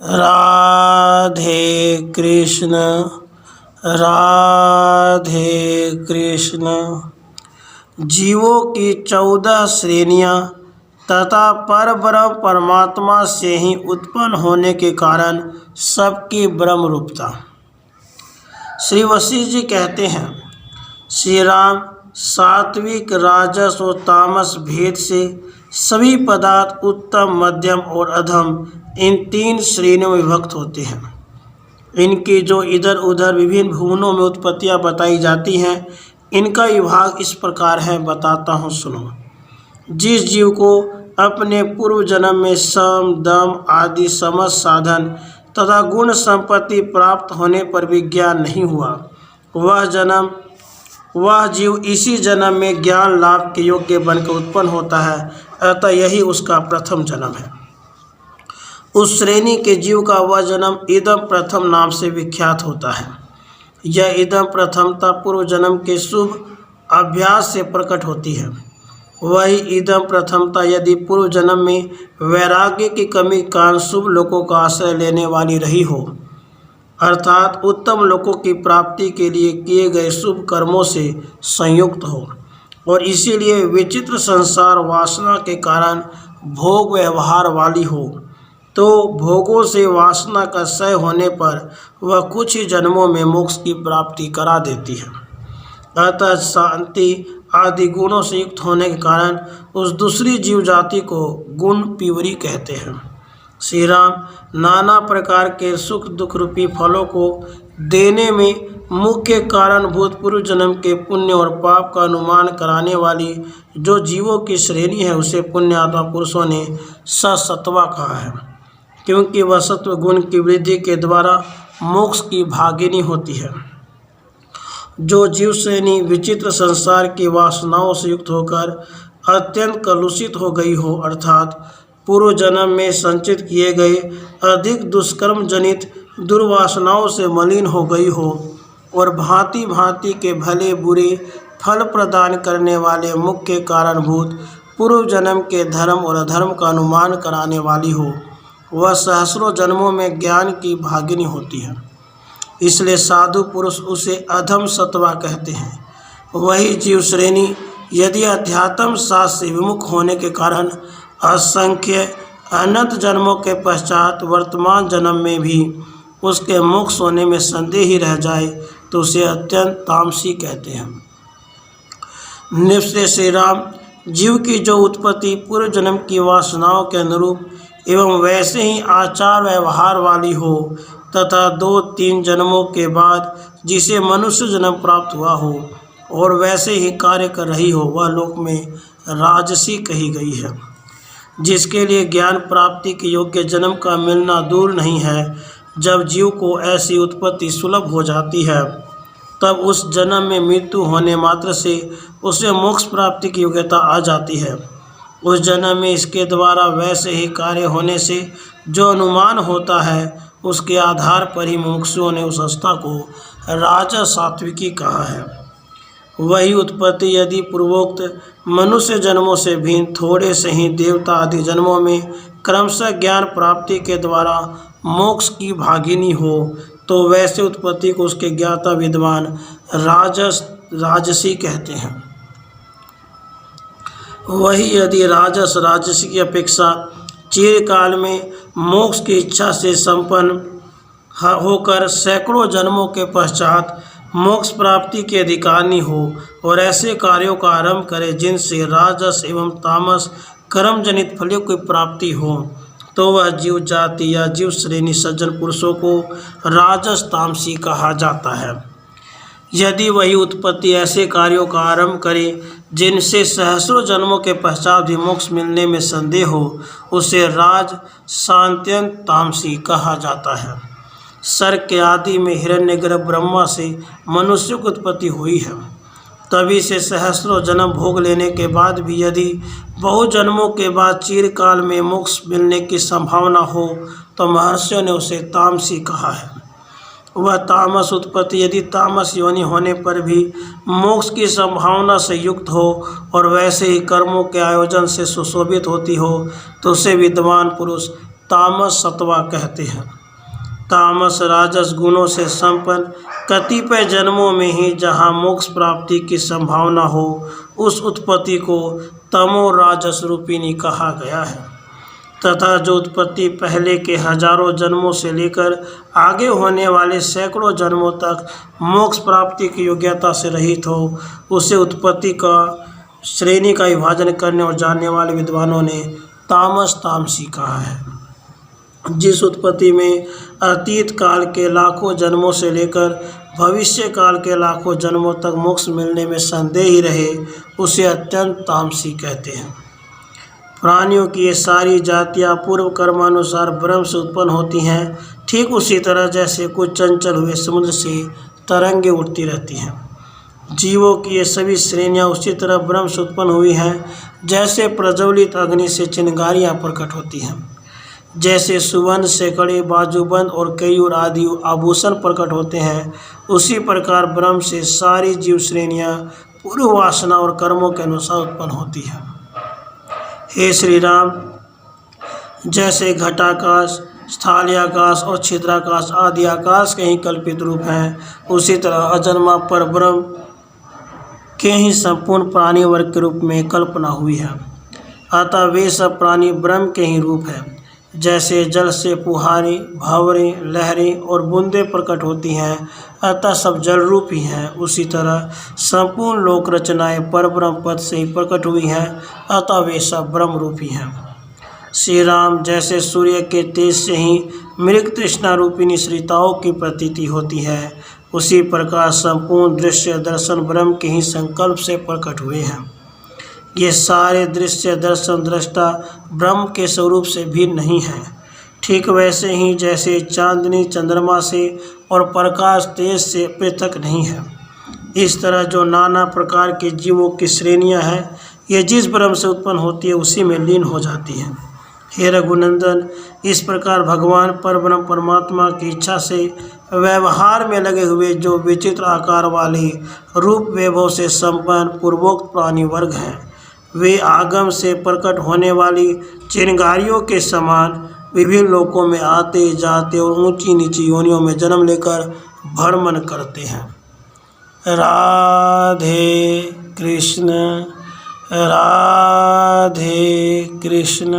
राधे कृष्ण राधे कृष्ण। जीवों की 14 श्रेणियां तथा परब्रह्म परमात्मा से ही उत्पन्न होने के कारण सबकी ब्रह्म रूपता। श्री वशिष्ठ जी कहते हैं, श्री राम सात्विक राजस और तामस भेद से सभी पदार्थ उत्तम मध्यम और अधम इन 3 श्रेणियों में विभक्त होते हैं। इनकी जो इधर उधर विभिन्न भुवनों में उत्पत्तियां बताई जाती हैं, इनका विभाग इस प्रकार है, बताता हूँ, सुनो। जिस जीव को अपने पूर्व जन्म में सम दम आदि समस्त साधन तथा गुण संपत्ति प्राप्त होने पर भी ज्ञान नहीं हुआ, वह जीव इसी जन्म में ज्ञान लाभ के योग्य बनकर उत्पन्न होता है। अतः यही उसका प्रथम जन्म है। उस श्रेणी के जीव का वह जन्म इदम प्रथम नाम से विख्यात होता है। यह इदम प्रथमता पूर्व जन्म के शुभ अभ्यास से प्रकट होती है। वही इदम प्रथमता यदि पूर्व जन्म में वैराग्य की कमी के कारण शुभ लोकों का आश्रय लेने वाली रही हो, अर्थात उत्तम लोकों की प्राप्ति के लिए किए गए शुभ कर्मों से संयुक्त हो, और इसीलिए विचित्र संसार वासना के कारण भोग व्यवहार वाली हो, तो भोगों से वासना का क्षय होने पर वह कुछ ही जन्मों में मोक्ष की प्राप्ति करा देती है। अतः शांति आदि गुणों से युक्त होने के कारण उस दूसरी जीव जाति को गुण पीवरी कहते हैं। श्री राम नाना प्रकार के सुख दुख रूपी फलों को देने में मुख्य कारणभूत पूर्व जन्म के पुण्य और पाप का अनुमान कराने वाली जो जीवों की श्रेणी है, उसे पुण्यात्मा पुरुषों ने सत्वा कहा है, क्योंकि वह सत्व गुण की वृद्धि के द्वारा मोक्ष की भागिनी होती है। जो जीव श्रेणी विचित्र संसार की वासनाओं से युक्त होकर अत्यंत कलुषित हो गई हो, अर्थात पूर्व जन्म में संचित किए गए अधिक दुष्कर्म जनित दुर्वासनाओं से मलिन हो गई हो, और भांति भांति के भले बुरे फल प्रदान करने वाले मुख्य कारणभूत पूर्व जन्म के धर्म और अधर्म का अनुमान कराने वाली हो, वह सहस्रों जन्मों में ज्ञान की भागिनी होती है। इसलिए साधु पुरुष उसे अधम सत्वा कहते हैं। वही जीव श्रेणी यदि अध्यात्म शास्त्र से विमुख होने के कारण असंख्य अनंत जन्मों के पश्चात वर्तमान जन्म में भी उसके मोक्ष होने में संदेह ही रह जाए, तो उसे अत्यंत तामसी कहते हैं। निश्चय श्री राम जीव की जो उत्पत्ति पूर्व जन्म की वासनाओं के अनुरूप एवं वैसे ही आचार व्यवहार वाली हो, तथा 2-3 जन्मों के बाद जिसे मनुष्य जन्म प्राप्त हुआ हो और वैसे ही कार्य कर रही हो, वह लोक में राजसी कही गई है। जिसके लिए ज्ञान प्राप्ति के योग्य जन्म का मिलना दूर नहीं है। जब जीव को ऐसी उत्पत्ति सुलभ हो जाती है, तब उस जन्म में मृत्यु होने मात्र से उसे मोक्ष प्राप्ति की योग्यता आ जाती है। उस जन्म में इसके द्वारा वैसे ही कार्य होने से जो अनुमान होता है, उसके आधार पर ही मुमुक्षुओं ने उस अवस्था को राजा सात्विकी कहा है। वही उत्पत्ति यदि पूर्वोक्त मनुष्य जन्मों से भिन्न थोड़े से ही देवता आदि जन्मों में क्रमशः ज्ञान प्राप्ति के द्वारा मोक्ष की भागिनी हो, तो वैसे उत्पत्ति को उसके ज्ञाता विद्वान राजसी कहते हैं। वही यदि राजस राजसी की अपेक्षा चिरकाल में मोक्ष की इच्छा से संपन्न होकर सैकड़ों जन्मों के पश्चात मोक्ष प्राप्ति के अधिकारिणी हो, और ऐसे कार्यों का आरंभ करे जिनसे राजस एवं तामस कर्म जनित फलों की प्राप्ति हो, तो वह जीव जाति या जीव श्रेणी सज्जन पुरुषों को राजस तामसी कहा जाता है। यदि वही उत्पत्ति ऐसे कार्यों का आरंभ करे जिनसे सहस्रों जन्मों के पश्चात भी मोक्ष मिलने में संदेह हो, उसे राज शांत्यंत तामसी कहा जाता है। सर्ग के आदि में हिरण्यगर्भ ब्रह्मा से मनुष्य की उत्पत्ति हुई है। तभी से सहस्रों जन्म भोग लेने के बाद भी यदि बहु जन्मों के बाद चिरकाल में मोक्ष मिलने की संभावना हो, तो महर्षियों ने उसे तामसी कहा है। वह तामस उत्पत्ति यदि तामस योनि होने पर भी मोक्ष की संभावना से युक्त हो और वैसे ही कर्मों के आयोजन से सुशोभित होती हो, तो उसे विद्वान पुरुष तामस सत्वा कहते हैं। तामस राजस गुणों से संपन्न कतिपय जन्मों में ही जहाँ मोक्ष प्राप्ति की संभावना हो, उस उत्पत्ति को तमो राजस रूपिणी कहा गया है। तथा जो उत्पत्ति पहले के हजारों जन्मों से लेकर आगे होने वाले सैकड़ों जन्मों तक मोक्ष प्राप्ति की योग्यता से रहित हो, उसे उत्पत्ति का श्रेणी का विभाजन करने और जानने वाले विद्वानों ने तामस तामसी कहा है। जिस उत्पत्ति में अतीत काल के लाखों जन्मों से लेकर भविष्य काल के लाखों जन्मों तक मोक्ष मिलने में संदेह ही रहे, उसे अत्यंत तामसी कहते हैं। प्राणियों की ये सारी जातियाँ पूर्व कर्मानुसार ब्रह्म से उत्पन्न होती हैं, ठीक उसी तरह जैसे कुछ चंचल हुए समुद्र से तरंगे उठती रहती हैं। जीवों की ये सभी श्रेणियाँ उसी तरह ब्रह्म से उत्पन्न हुई हैं, जैसे प्रज्वलित अग्नि से चिंगारियाँ प्रकट होती हैं। जैसे सुवर्ण से कड़े बाजूबंद और कयूर आदि आभूषण प्रकट होते हैं, उसी प्रकार ब्रह्म से सारी जीव श्रेणियाँ पूर्व वासना और कर्मों के अनुसार उत्पन्न होती हैं। हे श्री राम, जैसे घटाकाश, स्थाल्याकाश और छिद्राकाश आदि आकाश के ही कल्पित रूप हैं, उसी तरह अजन्मा पर ब्रह्म के ही संपूर्ण प्राणी वर्ग के रूप में कल्पना हुई है। अतः वे सब प्राणी ब्रह्म के ही रूप हैं। जैसे जल से फुहारें, भंवरें, लहरें और बूंदें प्रकट होती हैं, अतः सब जल रूप ही हैं, उसी तरह संपूर्ण लोक रचनाएं परब्रह्म पद से ही प्रकट हुई हैं, अतः वे सब ब्रह्म रूप ही हैं। श्री राम, जैसे सूर्य के तेज से ही मृग तृष्णा रूपिणी श्रीताओं की प्रतीति होती है, उसी प्रकार संपूर्ण दृश्य दर्शन ब्रह्म के ही संकल्प से प्रकट हुए हैं। ये सारे दृश्य दर्शन दृष्टा ब्रह्म के स्वरूप से भिन्न नहीं हैं। ठीक वैसे ही जैसे चांदनी चंद्रमा से और प्रकाश तेज से पृथक नहीं है, इस तरह जो नाना प्रकार के जीवों की श्रेणियां हैं, ये जिस ब्रह्म से उत्पन्न होती है उसी में लीन हो जाती हैं। हे रघुनंदन, इस प्रकार भगवान परब्रह्म परमात्मा की इच्छा से व्यवहार में लगे हुए जो विचित्र आकार वाले रूप वैभव से संपन्न पूर्वोक्त प्राणी वर्ग हैं, वे आगम से प्रकट होने वाली चिंगारियों के समान विभिन्न लोकों में आते जाते और ऊंची नीची योनियों में जन्म लेकर भ्रमण करते हैं। राधे कृष्ण, राधे कृष्ण।